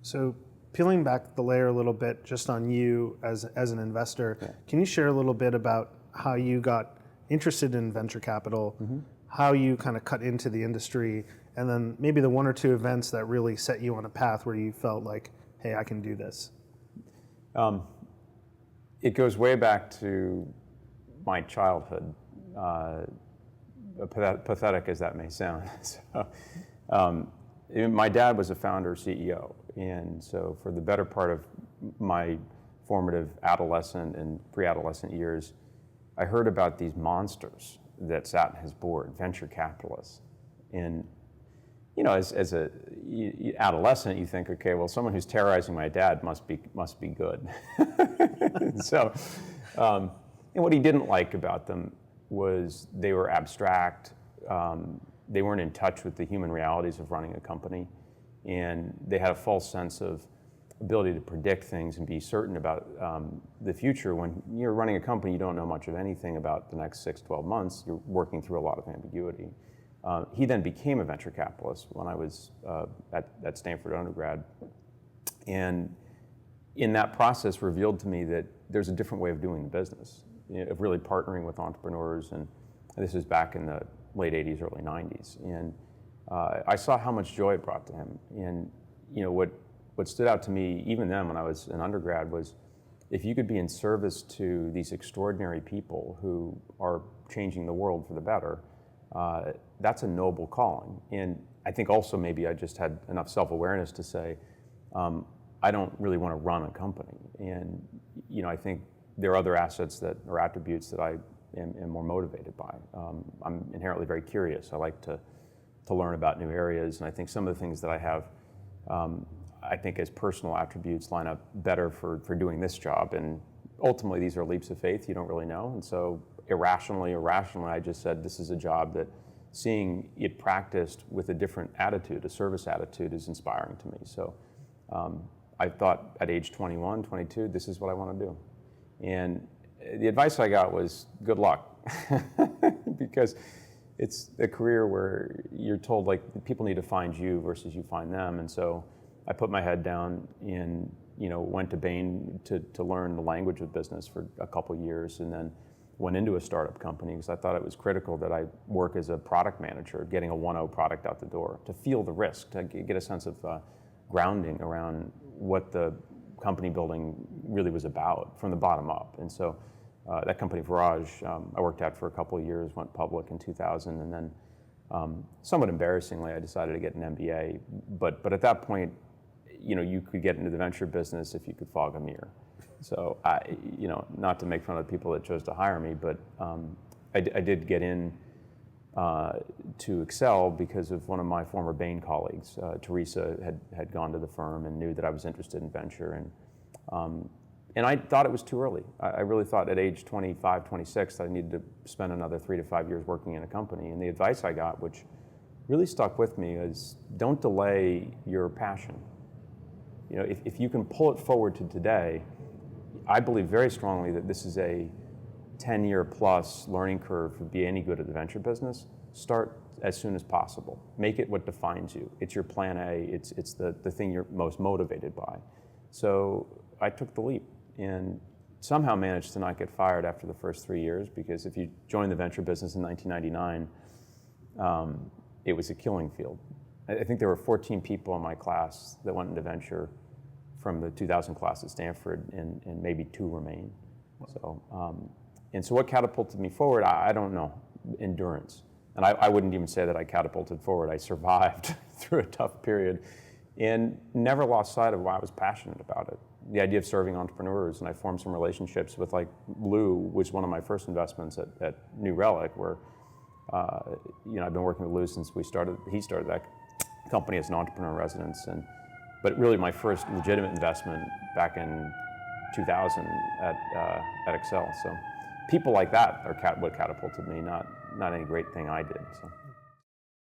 So peeling back the layer a little bit just on you as an investor, can you share a little bit about how you got interested in venture capital, how you kind of cut into the industry, and then maybe the one or two events that really set you on a path where you felt like, hey, I can do this? It goes way back to my childhood, pathetic as that may sound. My dad was a founder CEO, and so for the better part of my formative adolescent and pre-adolescent years, I heard about these monsters that sat in his board, venture capitalists. And as a adolescent, you think, okay, well, someone who's terrorizing my dad must be good. So, and what he didn't like about them was they were abstract. They weren't in touch with the human realities of running a company, and they had a false sense of ability to predict things and be certain about the future. When you're running a company, you don't know much of anything about the next 6-12 months. You're working through a lot of ambiguity. He then became a venture capitalist when I was at Stanford undergrad. And in that process revealed to me that there's a different way of doing the business, of really partnering with entrepreneurs. And this is back in the late 80s, early 90s. And I saw how much joy it brought to him. And what stood out to me, even then when I was an undergrad, was if you could be in service to these extraordinary people who are changing the world for the better, that's a noble calling. And I think also maybe I just had enough self-awareness to say, I don't really want to run a company. And I think there are other assets or attributes that I am more motivated by. I'm inherently very curious. I like to learn about new areas, and I think some of the things that I have, I think as personal attributes line up better for doing this job. And ultimately, these are leaps of faith. You don't really know. And so irrationally, I just said, this is a job that seeing it practiced with a different attitude, a service attitude, is inspiring to me. So I thought at age 21, 22, this is what I want to do. And the advice I got was good luck, because it's a career where you're told like people need to find you versus you find them. And so I put my head down and went to Bain to learn the language of business for a couple years, and then went into a startup company because I thought it was critical that I work as a product manager, getting a 1.0 product out the door, to feel the risk, to get a sense of grounding around what the company building really was about from the bottom up. And so that company, Virage, I worked at for a couple of years, went public in 2000, and then somewhat embarrassingly, I decided to get an MBA. But at that point, you could get into the venture business if you could fog a mirror. So not to make fun of the people that chose to hire me, but I did get in to Excel because of one of my former Bain colleagues. Teresa had gone to the firm and knew that I was interested in venture, and I thought it was too early. I really thought at age 25, 26 that I needed to spend another 3 to 5 years working in a company. And the advice I got, which really stuck with me, is don't delay your passion. If you can pull it forward to today, I believe very strongly that this is a 10-year plus learning curve to be any good at the venture business. Start as soon as possible. Make it what defines you. It's your plan A. It's the thing you're most motivated by. So I took the leap and somehow managed to not get fired after the first 3 years, because if you join the venture business in 1999, it was a killing field. I think there were 14 people in my class that went into venture from the 2000 class at Stanford, and maybe 2 remain. So, and so what catapulted me forward, I don't know, endurance. And I wouldn't even say that I catapulted forward. I survived through a tough period and never lost sight of why I was passionate about it. The idea of serving entrepreneurs, and I formed some relationships with, like, Lou was one of my first investments at New Relic, where I've been working with Lou since he started that company as an entrepreneur in residence, but really my first legitimate investment back in 2000 at Excel. So people like that are what catapulted me, not any great thing I did. So.